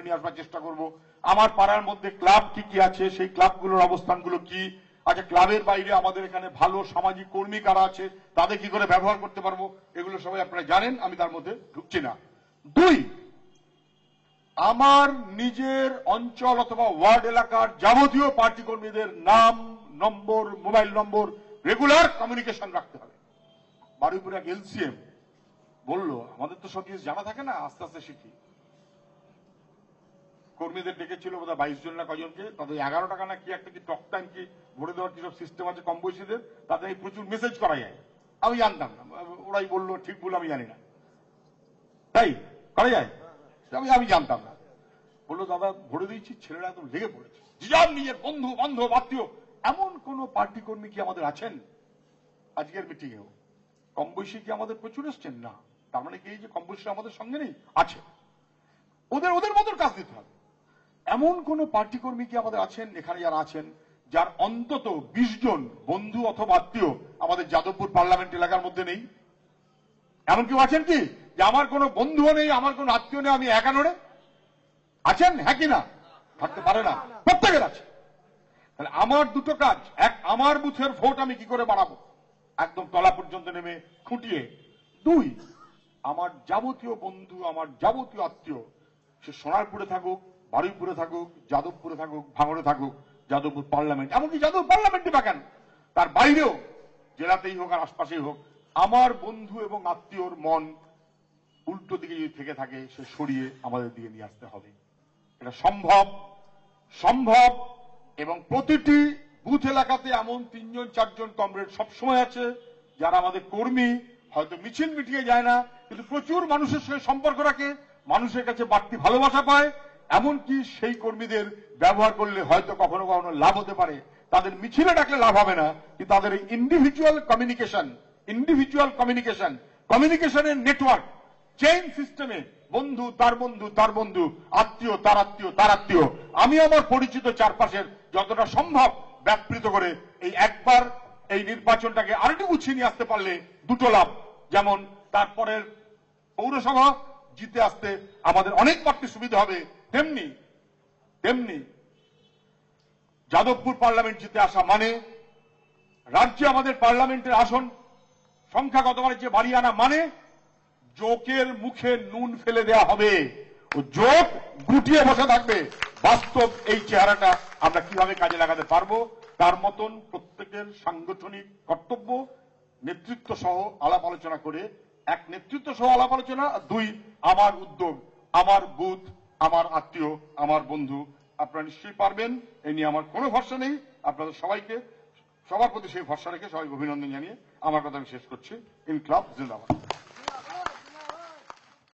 নিয়ে আসবার চেষ্টা করব। আমার পাড়ার মধ্যে ক্লাব কি কি আছে, সেই ক্লাবগুলোর অবস্থানগুলো কি। আচ্ছা, ক্লাবের বাইরে আমাদের এখানে ভালো সামাজিক কর্মী কারা আছে, তাদের কি করে ব্যবহার করতে পারবো, এগুলো সবাই আপনারা জানেন, আমি তার মধ্যে ঢুকছি না। দুই, আমার নিজের অঞ্চল অথবা ওয়ার্ড এলাকার যাবতীয় পার্টি কর্মীদের নাম, নম্বর, মোবাইল নম্বর রেগুলার কমিউনিকেশন রাখতে হবে। বারুইপুরে এক এলসিএম বললো, আমাদের তো সব কিছু জানা থাকে না, আস্তে আস্তে শিখি। কর্মীদের ডেকেছিল বোধহয় 22 জন না কজনকে, তাদের 11 টাকা না কি একটা কি টক টাইম কি ভরে দেওয়ার কি সব সিস্টেম আছে কম বয়সীদের, তাদের প্রচুর মেসেজ করা যায়। আমি জানতাম না, ওরাই বললো, ঠিক বলে আমি জানি না, তাই করা যায়, আমি জানতাম না। বললো দাদা ভরে দিয়েছি, ছেলেরা একদম লেগে পড়েছে, যার নিজের বন্ধু বান্ধব আত্মীয়। এমন কোন পার্টি কর্মী কি আমাদের আছেন আজকের মিটিংয়েও? কম বয়সী কি আমাদের প্রচুর এসছেন? না। তার মানে কি যে কম বয়সী আমাদের সঙ্গে নেই? আছে। ওদের মতো কাজ দিতে হবে। এমন কোন পার্টি কর্মী কি আমাদের আছেন এখানে যারা আছেন, যার অন্তত 20 জন বন্ধু অথবা আত্মীয় আমাদের যাদবপুর পার্লামেন্ট এলাকার মধ্যে নেই? এমন কেউ আছেন কি যে আমার কোনো বন্ধুও নেই, আমার কোনো আত্মীয় নেই, আমি একা নড়ে? আছেন? হ্যাঁ কি না? থাকতে পারে না, প্রত্যেকের আছে। তাহলে আমার দুটো কাজ, এক, আমার বুথের ভোট আমি কি করে বাড়াবো একদম তলা পর্যন্ত নেমে খুঁটিয়ে। দুই, আমার যাবতীয় বন্ধু, আমার যাবতীয় আত্মীয়, সে সোনারপুরে থাকুক, বারুইপুরে থাকুক, যাদবপুরে থাকুক, ভাঙড়ে থাকুক, যাদবপুর পার্লামেন্ট, এমনকি যাদবপুর পার্লামেন্টে বা কেন, তার বাইরেও জেলাতেই হোক আর আশপাশেই হোক, আমার বন্ধু এবং আত্মীয়র মন উল্টো দিকে যদি থেকে থাকে, সে সরিয়ে আমাদের দিকে নিয়ে আসতে হবে। এটা সম্ভব। এবং প্রতিটি বুথ এলাকাতে এমন 3 জন 4 জন কমরেড সবসময় আছে, যারা আমাদের কর্মী, হয়তো মিছিল মিটিয়ে যায় না, কিন্তু প্রচুর মানুষের সঙ্গে সম্পর্ক রাখে, মানুষের কাছে বাড়তি ভালোবাসা পায়। এমনকি সেই কর্মীদের ব্যবহার করলে হয়তো কখনো কখনো লাভ হতে পারে। তাদের মিছিলে ডাকলে লাভ হবে না, কিন্তু তাদের এই ইন্ডিভিজুয়াল কমিউনিকেশনের নেটওয়ার্ক, চেইন সিস্টেমে, বন্ধু তার বন্ধু তার বন্ধু, আত্মীয় তার আত্মীয় তার আত্মীয়, আমি আমার পরিচিত চারপাশের যতটা সম্ভব ব্যাপৃত করে এই একবার এই নির্বাচনটাকে আরেকটু গুছিয়ে নিয়ে আসতে পারলে দুটো লাভ। যেমন তারপরের পৌরসভা জিতে আসতে আমাদের অনেক বাড়তি সুবিধা হবে, তেমনি যাদবপুর পার্লামেন্ট জিতে আসা মানে রাজ্যে আমাদের পার্লামেন্টের আসন সংখ্যাগতভাবে যে বাড়িয়ে আনা মানে জোকের মুখে নুন ফেলে দেওয়া হবে, ও জোক গুটিয়ে বসে থাকবে। বাস্তব এই চেহারাটা আমরা কিভাবে কাজে লাগাতে পারবো, তার মতন প্রত্যেকের সাংগঠনিক কর্তব্য, নেতৃত্ব সহ আলাপ আলোচনা করে, এক, নেতৃত্ব সহ আলাপ আলোচনা, দুই, আমার উদ্যোগ, আমার বুথ, আমার আত্মীয়, আমার বন্ধু। আপনারা নিশ্চয়ই পারবেন, এই নিয়ে আমার কোনো ভরসা নেই। আপনাদের সবার প্রতি সেই ভরসা রেখে সবাইকে অভিনন্দন জানিয়ে আমার কথা আমি শেষ করছি। ইনকলাব জিন্দাবাদ।